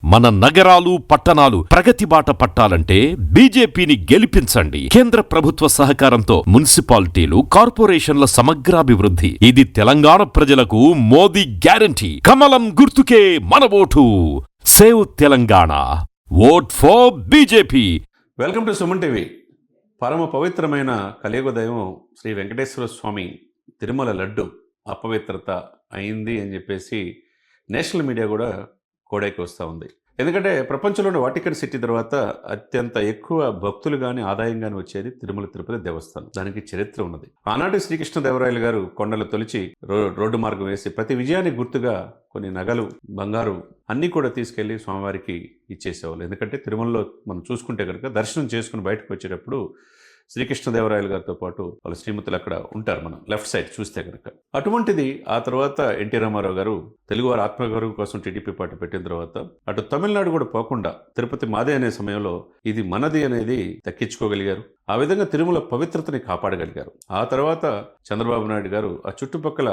మన నగరాలు పట్టణాలు ప్రగతి బాట పట్టాలంటే బీజేపీని గెలిపించండి. కేంద్ర ప్రభుత్వ సహకారంతో మున్సిపాలిటీలు, కార్పొరేషన్ల సమగ్రాభివృద్ధి. ఇది తెలంగాణ ప్రజలకు మోదీ గ్యారంటీ. కమలం గుర్తుకే మన vote. Save Telangana. Vote for BJP. Welcome to Suman TV. పరమ పవిత్రమైన కలియుగ దైవం శ్రీ వెంకటేశ్వర స్వామి తిరుమల లడ్డు అపవిత్రత అయింది అని చెప్పేసి నేషనల్ మీడియా కూడా కోడైకి వస్తూ ఉంది. ఎందుకంటే ప్రపంచంలోని వాటికన్ సిటీ తర్వాత అత్యంత ఎక్కువ భక్తులు కానీ ఆదాయం కానీ వచ్చేది తిరుమల తిరుపతి దేవస్థానం. దానికి చరిత్ర ఉన్నది. ఆనాటి శ్రీకృష్ణదేవరాయలు గారు కొండలు తొలిచి రోడ్డు మార్గం వేసి ప్రతి విజయానికి గుర్తుగా కొన్ని నగలు, బంగారు అన్నీ కూడా తీసుకెళ్లి స్వామివారికి ఇచ్చేసేవాళ్ళు. ఎందుకంటే తిరుమలలో మనం చూసుకుంటే కనుక దర్శనం చేసుకుని బయటకు వచ్చేటప్పుడు శ్రీకృష్ణదేవరాయలు గారితో పాటు వాళ్ళ శ్రీమతులు అక్కడ ఉంటారు, మనం లెఫ్ట్ సైడ్ చూస్తే కనుక. అటువంటిది ఆ తర్వాత ఎన్టీ రామారావు గారు తెలుగువారి ఆత్మగౌరవం కోసం టీడీపీ పార్టీ పెట్టిన తర్వాత అటు తమిళనాడు కూడా పోకుండా తిరుపతి మాదే అనే సమయంలో ఇది మనది అనేది దక్కించుకోగలిగారు. ఆ విధంగా తిరుమల పవిత్రతని కాపాడగలిగారు. ఆ తర్వాత చంద్రబాబు నాయుడు గారు ఆ చుట్టుపక్కల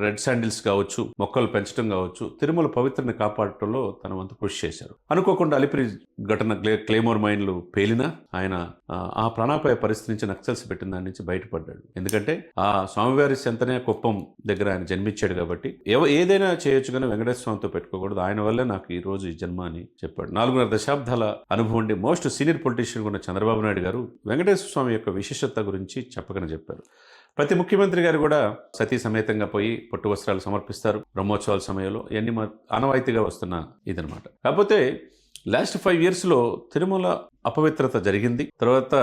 రెడ్ శాండిల్స్ కావచ్చు, మొక్కలు పెంచడం కావచ్చు, తిరుమల పవిత్రని కాపాడటంలో తన వంతు కృషి చేశారు. అనుకోకుండా అలిపిరి ఘటన క్లేమోర్ మైన్లు పేలినా ఆయన ఆ ప్రాణాపాయ పరిస్థితి నుంచి నక్సల్స్ పెట్టిన దాని నుంచి బయటపడ్డాడు. ఎందుకంటే ఆ స్వామివారి సెంతనే కుప్పం దగ్గర ఆయన జన్మించాడు కాబట్టి ఏదైనా చేయొచ్చు కానీ వెంకటేశ్వర స్వామితో పెట్టుకోకూడదు. ఆయన వల్లే నాకు ఈ రోజు ఈ జన్మ అని చెప్పాడు. 4.5 దశాబ్దాల అనుభవం ఉండి మోస్ట్ సీనియర్ పొలిటీషియన్ ఉన్న చంద్రబాబు నాయుడు గారు వెంకటేశ్వర స్వామి యొక్క విశిష్టత గురించి చెప్పకనే చెప్పారు. ప్రతి ముఖ్యమంత్రి గారు కూడా సతీ సమేతంగా పోయి పట్టు వస్త్రాలు సమర్పిస్తారు బ్రహ్మోత్సవాల సమయంలో. ఇవన్నీ ఆనవాయితీగా వస్తున్న ఇదనమాట. కాకపోతే లాస్ట్ 5 yearsలో తిరుమల అపవిత్రత జరిగింది. తర్వాత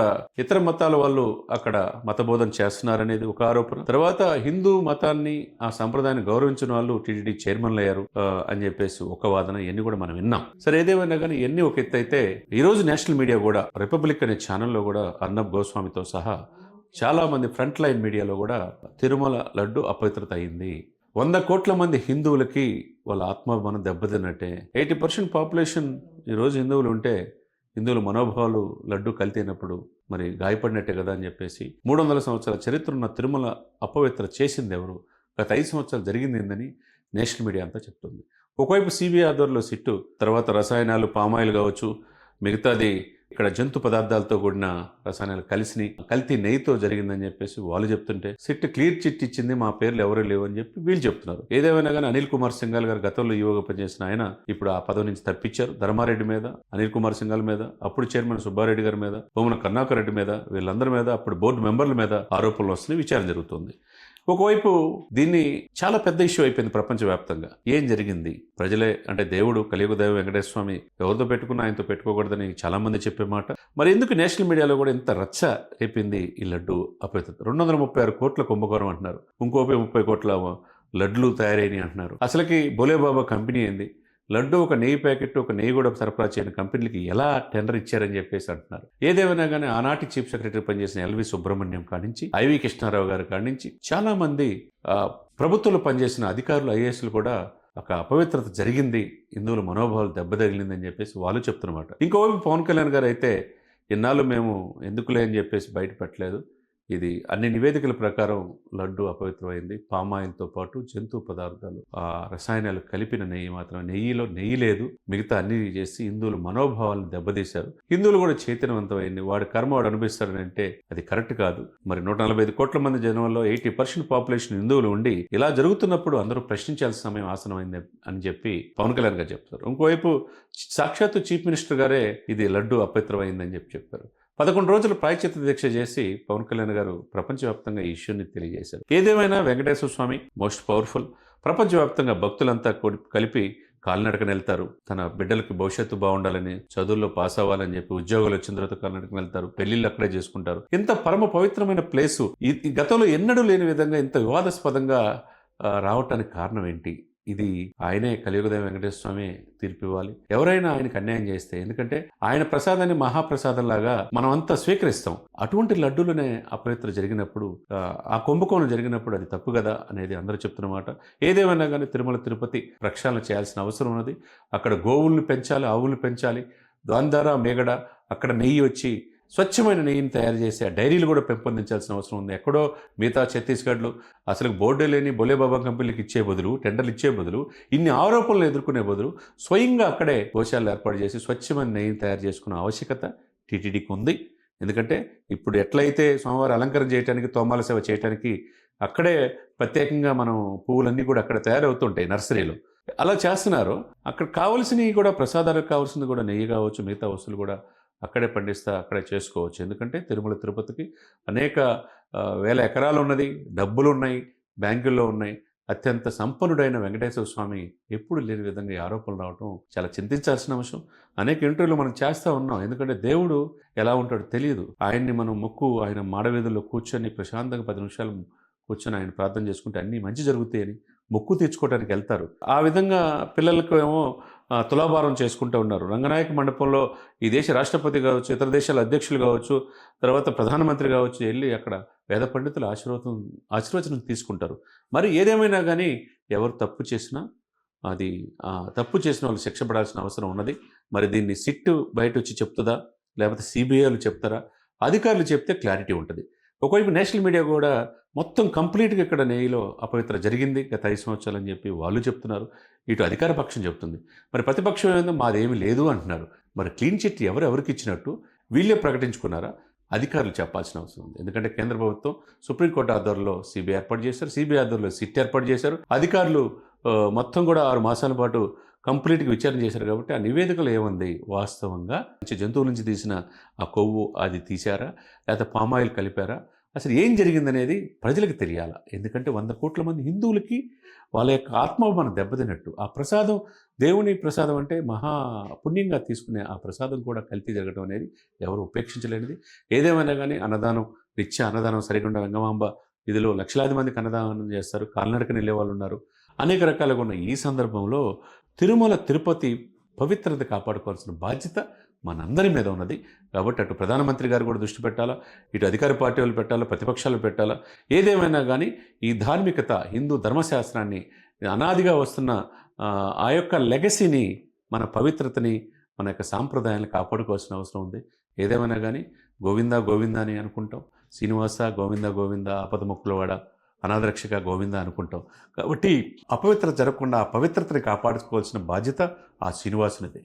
ఇతర మతాల వాళ్ళు అక్కడ మతబోధన చేస్తున్నారనేది ఒక ఆరోపణ. తర్వాత హిందూ మతాన్ని, ఆ సంప్రదాయాన్ని గౌరవించిన వాళ్ళు టీటీడీ చైర్మన్లు అయ్యారు అని చెప్పేసి ఒక వాదన. ఇవన్నీ కూడా మనం విన్నాం. సరే, ఏదేమైనా కానీ ఇవన్నీ ఒక ఎత్తు అయితే ఈ రోజు నేషనల్ మీడియా కూడా రిపబ్లిక్ అనే ఛానల్లో కూడా అర్నబ్ గోస్వామితో సహా చాలా మంది ఫ్రంట్ లైన్ మీడియాలో కూడా తిరుమల లడ్డు అపవిత్రత అయింది, 100 కోట్ల మంది హిందువులకి వాళ్ళ ఆత్మాభిమానం దెబ్బతిన్నట్టే, 80% పాపులేషన్ ఈరోజు హిందువులు ఉంటే హిందువుల మనోభావాలు లడ్డు కలితేనప్పుడు మరి గాయపడినట్టే కదా అని చెప్పేసి 300 సంవత్సరాల చరిత్ర ఉన్న తిరుమల అపవిత్ర చేసింది ఎవరు, గత 5 సంవత్సరాలు జరిగింది ఏందని నేషనల్ మీడియా అంతా చెప్తుంది. ఒకవైపు సిబిఐ ఆధ్వర్యంలో సిట్టు, తర్వాత రసాయనాలు, పామాయిల్ కావచ్చు, మిగతాది ఇక్కడ జంతు పదార్థాలతో కూడిన రసాయనాలు కల్తీ నెయ్యితో జరిగిందని చెప్పేసి వాళ్ళు చెప్తుంటే సిట్ క్లియర్ చిట్ ఇచ్చింది, మా పేర్లు ఎవరు లేవు అని చెప్పి వీళ్ళు చెప్తున్నారు. ఏదేమైనా కానీ అనిల్ కుమార్ సింఘాల్ గారు గతంలో ఈవోగా పనిచేసిన ఆయన ఇప్పుడు ఆ పదవి నుంచి తప్పించారు. ధర్మారెడ్డి మీద, అనిల్ కుమార్ సింఘాల్ మీద, అప్పుడు చైర్మన్ సుబ్బారెడ్డి గారి మీద, భూమన కరుణాకర్ రెడ్డి మీద, వీళ్ళందరి మీద, అప్పుడు బోర్డు మెంబర్ల మీద ఆరోపణలు వస్తున్నాయి, విచారణ జరుగుతుంది. ఒకవైపు దీన్ని చాలా పెద్ద ఇష్యూ అయిపోయింది ప్రపంచవ్యాప్తంగా. ఏం జరిగింది? ప్రజలే అంటే దేవుడు కలియుగ దైవం వెంకటేశ్వర స్వామి ఎవరితో పెట్టుకున్నా ఆయనతో పెట్టుకోకూడదని చాలా మంది చెప్పే మాట. మరి ఎందుకు నేషనల్ మీడియాలో కూడా ఇంత రచ్చ రేపింది ఈ లడ్డు అపవిత్రత? 236 కోట్ల కుంభకోణం అంటున్నారు, ఇంకో 30 కోట్ల లడ్లు తయారైనవి అంటున్నారు. అసలుకి బోలేబాబా కంపెనీ ఏంది? లడ్డు ఒక నెయ్యి ప్యాకెట్, ఒక నెయ్యి కూడా సరఫరా చేయని కంపెనీలకి ఎలా టెండర్ ఇచ్చారని చెప్పేసి అంటున్నారు. ఏదేమైనా కానీ ఆనాటి చీఫ్ సెక్రటరీ పనిచేసిన ఎల్వి సుబ్రహ్మణ్యం కానించి, ఐవి కృష్ణారావు గారి కానించి చాలా మంది ప్రభుత్వంలో పనిచేసిన అధికారులు, ఐఏఎస్లు కూడా ఒక అపవిత్రత జరిగింది, హిందువుల మనోభావాలు దెబ్బతగిలిందని చెప్పేసి వాళ్ళు చెప్తున్నమాట. ఇంకోవైపు పవన్ కళ్యాణ్ గారు అయితే ఇన్నాళ్ళు మేము ఎందుకులే అని చెప్పేసి బయట పెట్టలేదు, ఇది అన్ని నివేదికల ప్రకారం లడ్డు అపవిత్రమైంది, పామాయిల్తో పాటు జంతు పదార్థాలు, ఆ రసాయనాలు కలిపిన నెయ్యి మాత్రం, నెయ్యిలో నెయ్యి లేదు, మిగతా అన్ని చేసి హిందువుల మనోభావాలను దెబ్బతీశారు. హిందువులు కూడా చైతన్యవంతమైంది, వాడి కర్మ వాడు అనిపిస్తాడని అంటే అది కరెక్ట్ కాదు. మరి 145 కోట్ల మంది జనంలో 80% పాపులేషన్ హిందువులు ఉండి ఇలా జరుగుతున్నప్పుడు అందరూ ప్రశ్నించాల్సిన సమయం ఆసనమైంది అని చెప్పి పవన్ కళ్యాణ్ గారు చెప్తారు. ఇంకోవైపు సాక్షాత్తు చీఫ్ మినిస్టర్ గారే ఇది లడ్డు అపవిత్రమైందని చెప్పారు. 11 రోజులు ప్రాయశ్చిత్త దీక్ష చేసి పవన్ కళ్యాణ్ గారు ప్రపంచవ్యాప్తంగా ఈ ఇష్యూని తెలియజేశారు. ఏదేమైనా వెంకటేశ్వర స్వామి మోస్ట్ పవర్ఫుల్. ప్రపంచవ్యాప్తంగా భక్తులంతా కలిపి కాలినడకన వెళ్తారు. తన బిడ్డలకి భవిష్యత్తు బాగుండాలని, చదువుల్లో పాస్ అవ్వాలని చెప్పి ఉద్యోగాలు వచ్చిన తర్వాత కాలినడకన వెళ్తారు, పెళ్లిళ్ళు అక్కడే చేసుకుంటారు. ఇంత పరమ పవిత్రమైన ప్లేసు ఈ గతంలో ఎన్నడూ లేని విధంగా ఇంత వివాదాస్పదంగా రావటానికి కారణం ఏంటి? ఇది ఆయనే కలియుగదైవం వెంకటేశ్వర స్వామి తీర్పు ఇవ్వాలి. ఎవరైనా ఆయనకు అన్యాయం చేస్తే, ఎందుకంటే ఆయన ప్రసాదాన్ని మహాప్రసాదంలాగా మనం అంతా స్వీకరిస్తాం. అటువంటి లడ్డూలనే అపవిత్ర జరిగినప్పుడు, ఆ కుంభకోణం జరిగినప్పుడు అది తప్పు కదా అనేది అందరూ చెప్తున్నమాట. ఏదేమైనా కానీ తిరుమల తిరుపతి ప్రక్షాళన చేయాల్సిన అవసరం ఉన్నది. అక్కడ గోవుల్ని పెంచాలి, ఆవుల్ని పెంచాలి, దాని ద్వారా మేగడ అక్కడ నెయ్యి వచ్చి స్వచ్ఛమైన నెయ్యిని తయారు చేసి ఆ డైరీలు కూడా పెంపొందించాల్సిన అవసరం ఉంది. ఎక్కడో మిగతా ఛత్తీస్గఢ్లో అసలు బోర్డే లేని బోలేబాబా కంపెనీలకు ఇచ్చే బదులు, టెండర్లు ఇచ్చే బదులు, ఇన్ని ఆరోపణలు ఎదుర్కొనే బదులు స్వయంగా అక్కడే గోశాలలు ఏర్పాటు చేసి స్వచ్ఛమైన నెయ్యిని తయారు చేసుకునే ఆవశ్యకత టీటీడీకి ఉంది. ఎందుకంటే ఇప్పుడు ఎట్లయితే స్వామివారి అలంకరణ చేయడానికి, తోమాల సేవ చేయడానికి అక్కడే ప్రత్యేకంగా మనం పువ్వులన్నీ కూడా అక్కడ తయారవుతుంటాయి నర్సరీలో. అలా చేస్తున్నారు. అక్కడ కావాల్సినవి కూడా, ప్రసాదాలకు కావాల్సింది కూడా నెయ్యి కావచ్చు, మిగతా వస్తువులు కూడా అక్కడే పండిస్తా అక్కడే చేసుకోవచ్చు. ఎందుకంటే తిరుమల తిరుపతికి అనేక వేల ఎకరాలు ఉన్నది, డబ్బులు ఉన్నాయి, బ్యాంకుల్లో ఉన్నాయి. అత్యంత సంపన్నుడైన వెంకటేశ్వర స్వామి ఎప్పుడు లేని విధంగా ఈ ఆరోపణలు రావడం చాలా చింతించాల్సిన అంశం. అనేక ఇంటర్వ్యూలు మనం చేస్తూ ఉన్నాం. ఎందుకంటే దేవుడు ఎలా ఉంటాడో తెలియదు. ఆయన్ని మనం ఆయన మాడవీధుల్లో కూర్చొని ప్రశాంతంగా 10 నిమిషాలు కూర్చొని ఆయన ప్రార్థన చేసుకుంటే అన్నీ మంచి జరుగుతాయని మొక్కు తీర్చుకోవడానికి వెళ్తారు. ఆ విధంగా పిల్లలకు ఏమో తులాభారం చేసుకుంటూ ఉన్నారు. రంగనాయక మండపంలో ఈ దేశ రాష్ట్రపతి కావచ్చు, ఇతర దేశాల అధ్యక్షులు కావచ్చు, తర్వాత ప్రధానమంత్రి కావచ్చు వెళ్ళి అక్కడ వేద పండితుల ఆశీర్వచనం తీసుకుంటారు. మరి ఏదేమైనా కానీ ఎవరు తప్పు చేసినా అది తప్పు చేసిన వాళ్ళు శిక్ష పడాల్సిన అవసరం ఉన్నది. మరి దీన్ని సిట్ బయట వచ్చి చెప్తుందా, లేకపోతే సిబిఐలు చెప్తారా? అధికారులు చెప్తే క్లారిటీ ఉంటుంది. ఒకవైపు నేషనల్ మీడియా కూడా మొత్తం కంప్లీట్గా ఇక్కడ నెయ్యిలో అపవిత్ర జరిగింది గత 5 సంవత్సరాలు అని చెప్పి వాళ్ళు చెప్తున్నారు. ఇటు అధికార పక్షం చెప్తుంది. మరి ప్రతిపక్షం ఏందో మాదేమి లేదు అంటున్నారు. మరి క్లీన్ చిట్ ఎవరికి ఇచ్చినట్టు వీళ్ళే ప్రకటించుకున్నారా? అధికారులు చెప్పాల్సిన అవసరం ఉంది. ఎందుకంటే కేంద్ర ప్రభుత్వం సుప్రీంకోర్టు ఆధ్వర్యంలో సిబిఐ ఏర్పాటు చేశారు, సిబిఐ ఆధ్వర్యంలో సిట్ ఏర్పాటు చేశారు. అధికారులు మొత్తం కూడా 6 మాసాల పాటు కంప్లీట్గా విచారణ చేశారు. కాబట్టి ఆ నివేదికలో ఏముంది, వాస్తవంగా జంతువుల నుంచి తీసిన ఆ కొవ్వు అది తీశారా, లేకపోతే పామాయిల్ కలిపారా, అసలు ఏం జరిగిందనేది ప్రజలకు తెలియాలా. ఎందుకంటే 100 కోట్ల మంది హిందువులకి వాళ్ళ యొక్క ఆత్మాభిమానం దెబ్బతిన్నట్టు. ఆ ప్రసాదం, దేవుని ప్రసాదం అంటే మహా పుణ్యంగా తీసుకునే ఆ ప్రసాదం కూడా కల్తీ జరగడం అనేది ఎవరు ఉపేక్షించలేనిది. ఏదేమైనా కానీ నిత్య అన్నదానం సరిగుండ వెంగమాంబ ఇదిలో లక్షలాది మందికి అన్నదానం చేస్తారు. కాలినడకన వెళ్ళే వాళ్ళు ఉన్నారు. అనేక రకాలుగా ఉన్న ఈ సందర్భంలో తిరుమల తిరుపతి పవిత్రత కాపాడుకోవాల్సిన బాధ్యత మనందరి మీద ఉన్నది. కాబట్టి అటు ప్రధానమంత్రి గారు కూడా దృష్టి పెట్టాలా, ఇటు అధికార పార్టీ వాళ్ళు పెట్టాలా, ప్రతిపక్షాలు పెట్టాలా. ఏదేమైనా కానీ ఈ ధార్మికత, హిందూ ధర్మశాస్త్రాన్ని, అనాదిగా వస్తున్న ఆ యొక్క లెగసీని, మన పవిత్రతని, మన యొక్క సాంప్రదాయాన్ని కాపాడుకోవాల్సిన అవసరం ఉంది. ఏదేమైనా కానీ గోవిందా గోవిందా అని అనుకుంటాం. శ్రీనివాస గోవింద గోవింద, ఆపదముక్కులవాడ, అనాథరక్షక గోవింద అనుకుంటాం. కాబట్టి అపవిత్రత జరగకుండా ఆ పవిత్రతని కాపాడుకోవాల్సిన బాధ్యత ఆ శ్రీనివాసునిది.